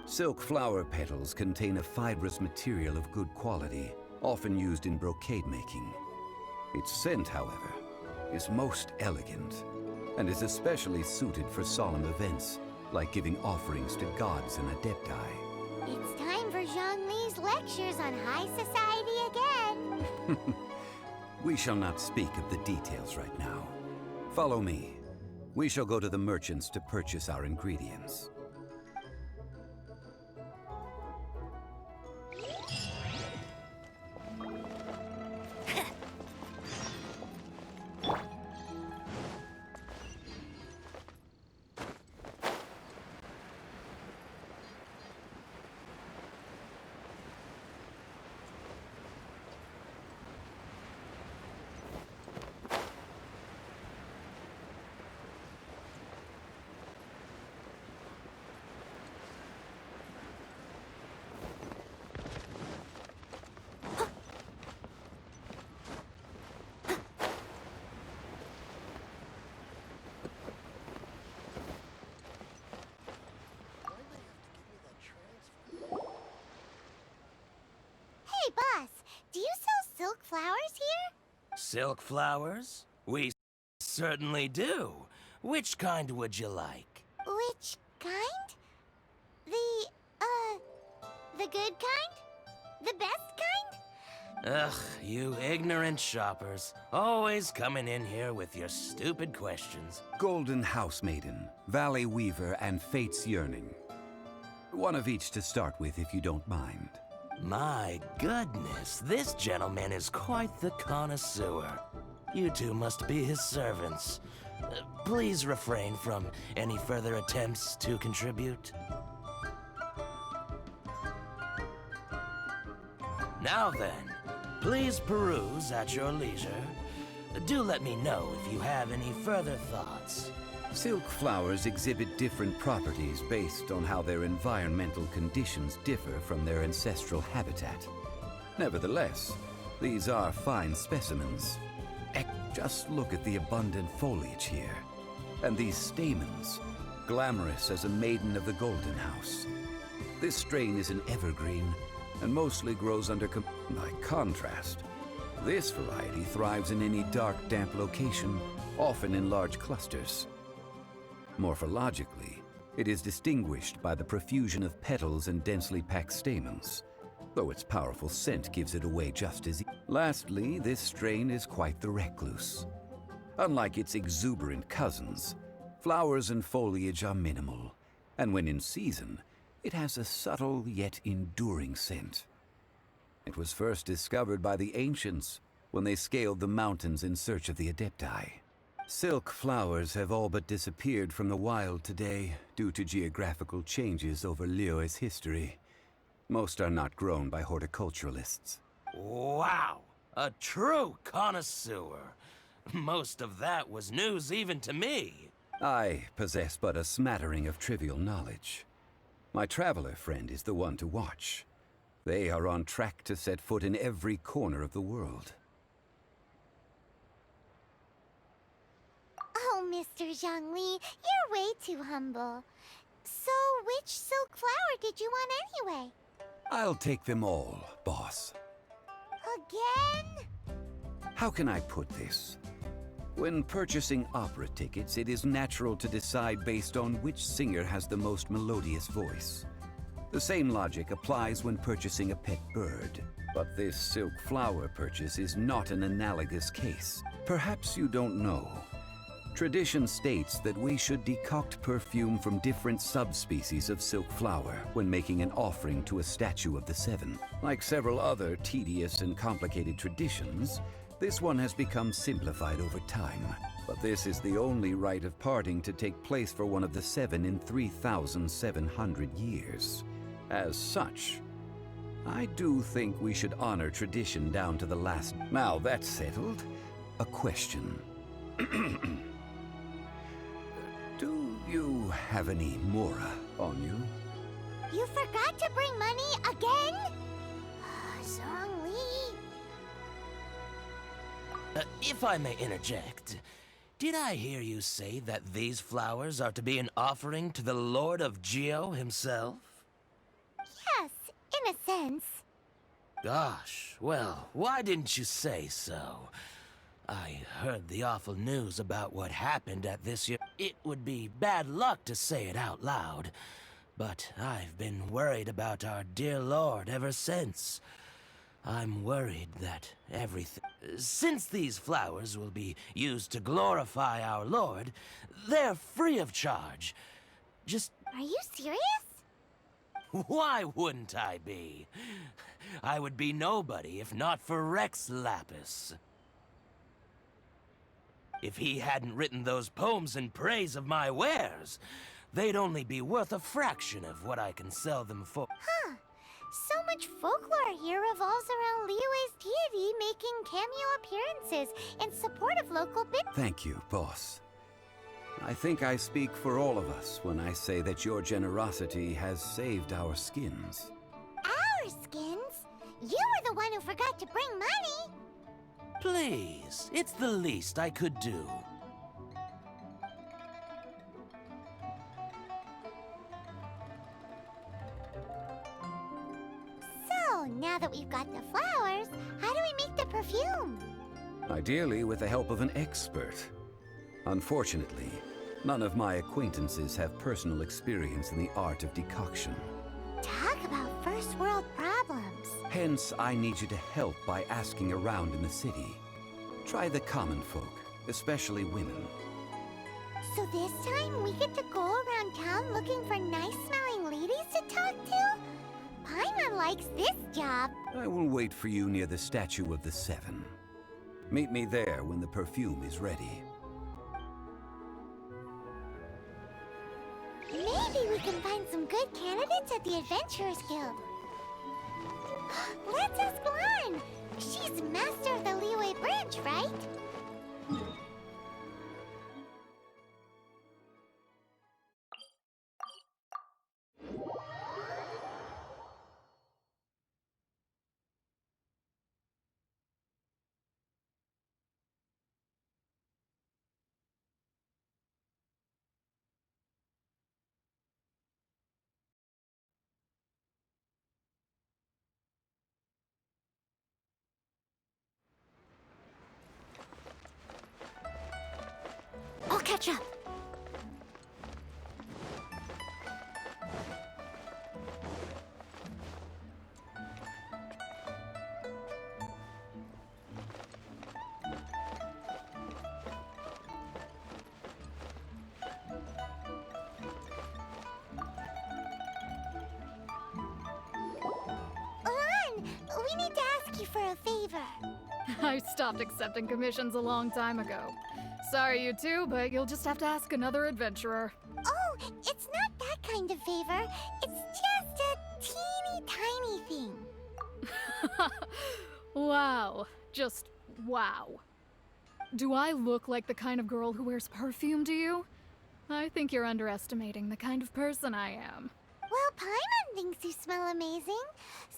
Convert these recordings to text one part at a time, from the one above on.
Silk flower petals contain a fibrous material of good quality, often used in brocade making. Its scent, however, is most elegant, and is especially suited for solemn events, like giving offerings to gods and adepti. It's time for Zhongli's lectures on high society again. We shall not speak of the details right now. Follow me. We shall go to the merchants to purchase our ingredients. Hey, boss, do you sell silk flowers here? Silk flowers? We certainly do. Which kind would you like? Which kind? The good kind? The best kind? Ugh, you ignorant shoppers. Always coming in here with your stupid questions. Golden Housemaiden, Valley Weaver, and Fate's Yearning. One of each to start with, if you don't mind. My goodness, this gentleman is quite the connoisseur. You two must be his servants. Please refrain from any further attempts to contribute. Now then, please peruse at your leisure. Do let me know if you have any further thoughts. Silk flowers exhibit different properties based on how their environmental conditions differ from their ancestral habitat. Nevertheless, these are fine specimens. Just look at the abundant foliage here, and these stamens, glamorous as a maiden of the Golden House. This strain is an evergreen, and mostly grows under by contrast. This variety thrives in any dark, damp location, often in large clusters. Morphologically, it is distinguished by the profusion of petals and densely packed stamens, though its powerful scent gives it away just as Lastly, this strain is quite the recluse. Unlike its exuberant cousins, flowers and foliage are minimal, and when in season, it has a subtle yet enduring scent. It was first discovered by the ancients when they scaled the mountains in search of the adepti. Silk flowers have all but disappeared from the wild today due to geographical changes over Liyue's history. Most are not grown by horticulturalists. Wow! A true connoisseur. Most of that was news even to me. I possess but a smattering of trivial knowledge. My traveler friend is the one to watch. They are on track to set foot in every corner of the world. Oh, Mr. Zhongli, you're way too humble. So, which silk flower did you want anyway? I'll take them all, boss. Again? How can I put this? When purchasing opera tickets, it is natural to decide based on which singer has the most melodious voice. The same logic applies when purchasing a pet bird. But this silk flower purchase is not an analogous case. Perhaps you don't know. Tradition states that we should decoct perfume from different subspecies of silk flower when making an offering to a statue of the Seven. Like several other tedious and complicated traditions, this one has become simplified over time. But this is the only rite of parting to take place for one of the Seven in 3,700 years. As such, I do think we should honor tradition down to the last. Now that's settled, a question. Do you have any mora on you? You forgot to bring money again? Zhongli. If I may interject, did I hear you say that these flowers are to be an offering to the Lord of Geo himself? Yes, in a sense. Gosh, well, why didn't you say so? I heard the awful news about what happened at this year. It would be bad luck to say it out loud, but I've been worried about our dear Lord ever since. I'm worried that everything... Since these flowers will be used to glorify our Lord, they're free of charge. Just... Are you serious? Why wouldn't I be? I would be nobody if not for Rex Lapis. If he hadn't written those poems in praise of my wares, they'd only be worth a fraction of what I can sell them for. Huh. So much folklore here revolves around Liyue's deity making cameo appearances in support of local Thank you, boss. I think I speak for all of us when I say that your generosity has saved our skins. Our skins? You were the one who forgot to bring money! Please, it's the least I could do. So, now that we've got the flowers, how do we make the perfume? Ideally with the help of an expert. Unfortunately, none of my acquaintances have personal experience in the art of decoction. Talk about first world problems. Hence, I need you to help by asking around in the city. Try the common folk, especially women. So this time we get to go around town looking for nice-smelling ladies to talk to? Paimon likes this job. I will wait for you near the Statue of the Seven. Meet me there when the perfume is ready. Maybe we can find some good candidates at the Adventurers Guild. Let's ask Lan! She's master of the Liyue branch, right? I'll catch up. Lan, we need to ask you for a favor. I stopped accepting commissions a long time ago. Sorry, you two, but you'll just have to ask another adventurer. Oh, it's not that kind of favor. It's just a teeny tiny thing. Wow. Just wow. Do I look like the kind of girl who wears perfume to you? I think you're underestimating the kind of person I am. Well, Paimon thinks you smell amazing.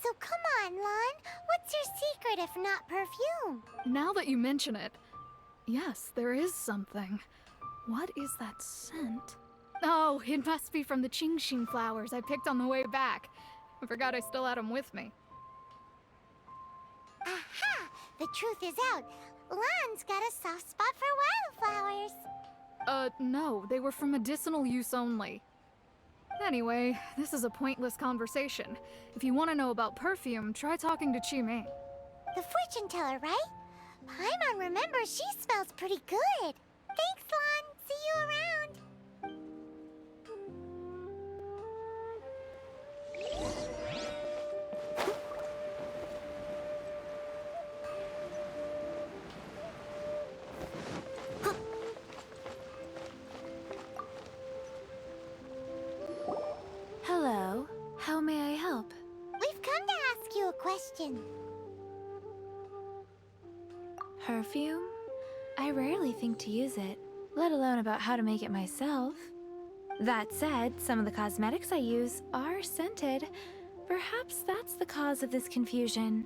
So come on, Lan. What's your secret if not perfume? Now that you mention it, yes, there is something. What is that scent? Oh, it must be from the genshin flowers I picked on the way back. I forgot I still had them with me. Aha! The truth is out. Lan's got a soft spot for wildflowers. No, they were for medicinal use only. Anyway, this is a pointless conversation. If you want to know about perfume, try talking to Chi-Ming. The fortune teller, right? Paimon remembers she smells pretty good. Thanks, Lan. See you around. Hello. How may I help? We've come to ask you a question. Perfume? I rarely think to use it, let alone about how to make it myself. That said, some of the cosmetics I use are scented. Perhaps that's the cause of this confusion.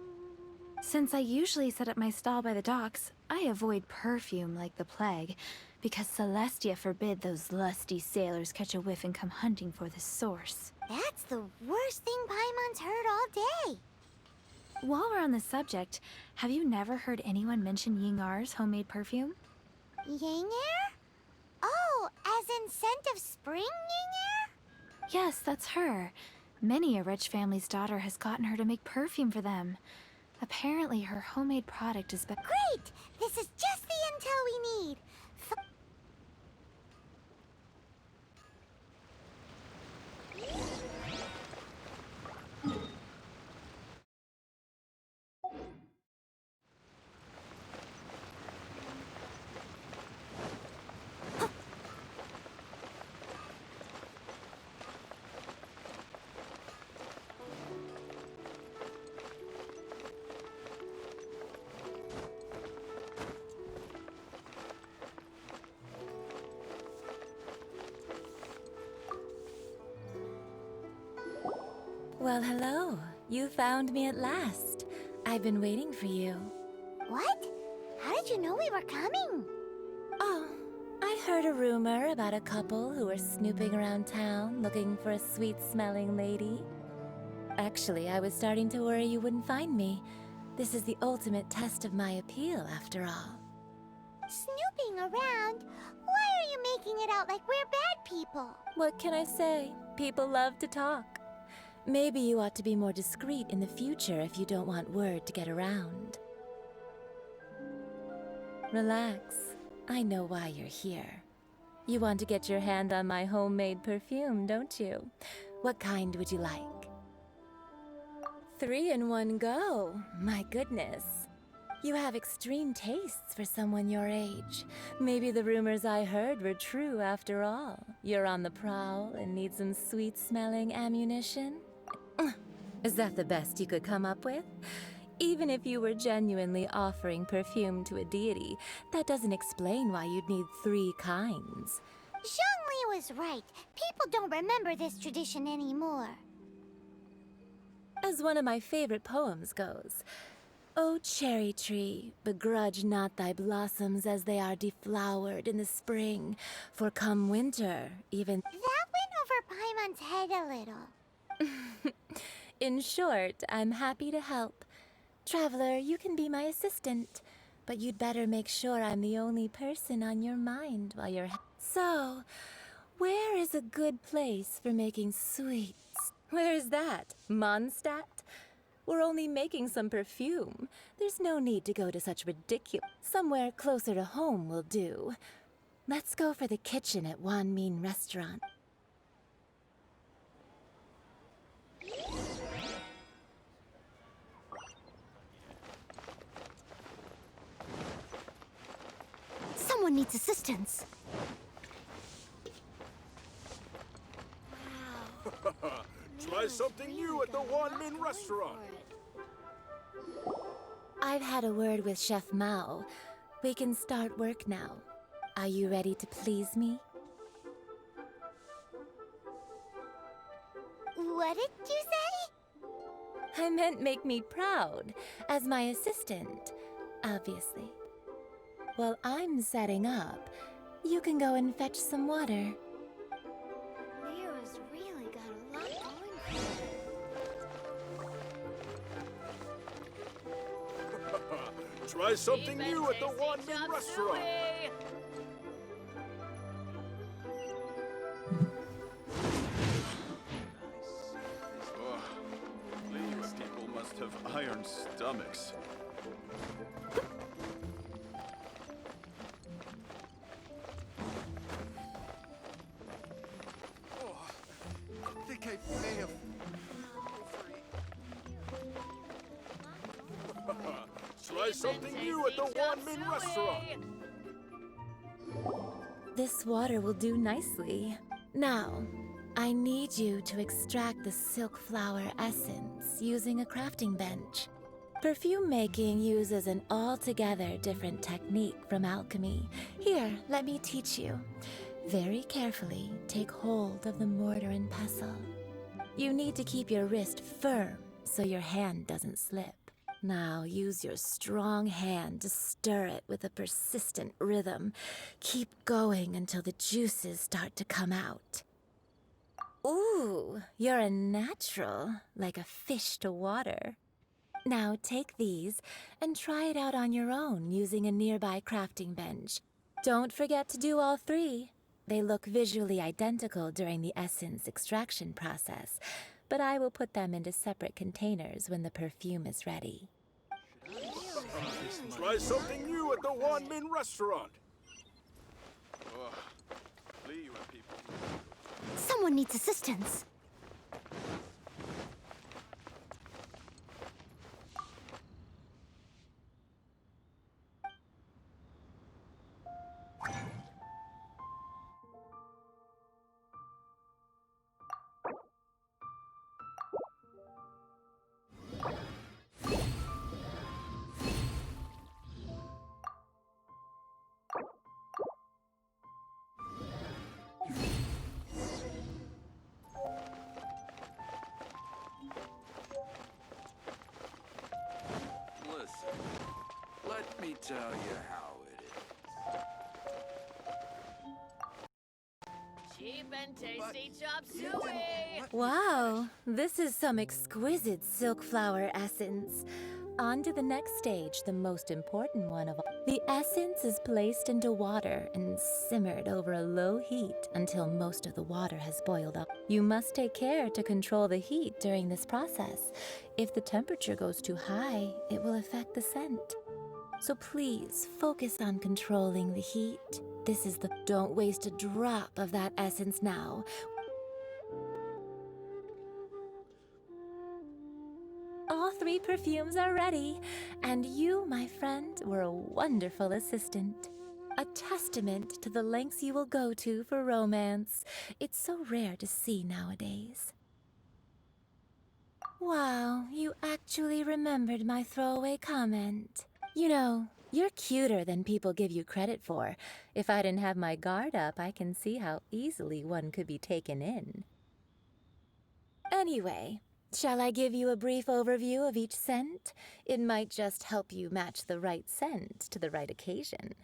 Since I usually set up my stall by the docks, I avoid perfume like the plague, because Celestia forbid those lusty sailors catch a whiff and come hunting for the source. That's the worst thing Paimon's heard all day. While we're on the subject, have you never heard anyone mention Yingar's homemade perfume? Yang air? Oh, as in scent of spring Yang air? Yes, that's her. Many a rich family's daughter has gotten her to make perfume for them. Apparently, her homemade product is better. Great! This is just the intel we need. Well, hello. You found me at last. I've been waiting for you. What? How did you know we were coming? Oh, I heard a rumor about a couple who were snooping around town looking for a sweet-smelling lady. Actually, I was starting to worry you wouldn't find me. This is the ultimate test of my appeal, after all. Snooping around? Why are you making it out like we're bad people? What can I say? People love to talk. Maybe you ought to be more discreet in the future if you don't want word to get around. Relax. I know why you're here. You want to get your hand on my homemade perfume, don't you? What kind would you like? 3 in one go. My goodness. You have extreme tastes for someone your age. Maybe the rumors I heard were true after all. You're on the prowl and need some sweet-smelling ammunition? Is that the best you could come up with? Even if you were genuinely offering perfume to a deity, that doesn't explain why you'd need 3 kinds. Zhongli was right. People don't remember this tradition anymore. As one of my favorite poems goes, "O cherry tree, begrudge not thy blossoms as they are deflowered in the spring, for come winter, even..." That went over Paimon's head a little. In short, I'm happy to help. Traveler, you can be my assistant, but you'd better make sure I'm the only person on your mind while you're... So, where is a good place for making sweets? Where is that? Mondstadt? We're only making some perfume. There's no need to go to such ridiculous... Somewhere closer to home will do. Let's go for the kitchen at Wan Min Restaurant. Someone needs assistance. Try something new at the Wan Min restaurant. I've had a word with Chef Mao. We can start work now. Are you ready to please me? What did you say? I meant make me proud, as my assistant, obviously. While I'm setting up, you can go and fetch some water. Leo's really got a lot going for him. Try something new at the Wan Min restaurant. These people must have iron stomachs. I think I may have... Try something new at the Wan Min restaurant. This water will do nicely. Now, I need you to extract the silk flower essence using a crafting bench. Perfume making uses an altogether different technique from alchemy. Here, let me teach you. Very carefully, take hold of the mortar and pestle. You need to keep your wrist firm so your hand doesn't slip. Now use your strong hand to stir it with a persistent rhythm. Keep going until the juices start to come out. Ooh, Oh, you're a natural, like a fish to water. Now take these and try it out on your own using a nearby crafting bench. Don't forget to do all three. They look visually identical during the essence extraction process, but I will put them into separate containers when the perfume is ready. Try something new at the Wanmin restaurant. Someone needs assistance. Listen, let me tell you how it is. Cheap and tasty chop suey! Wow, this is some exquisite silk flower essence. On to the next stage, the most important one of all. The essence is placed into water and simmered over a low heat until most of the water has boiled up. You must take care to control the heat during this process. If the temperature goes too high, it will affect the scent. So please focus on controlling the heat. Don't waste a drop of that essence now. All three perfumes are ready, and you, my friend, were a wonderful assistant. A testament to the lengths you will go to for romance. It's so rare to see nowadays. Wow, you actually remembered my throwaway comment. You know, you're cuter than people give you credit for. If I didn't have my guard up, I can see how easily one could be taken in. Anyway, shall I give you a brief overview of each scent? It might just help you match the right scent to the right occasion.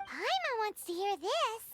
Paimon wants to hear this.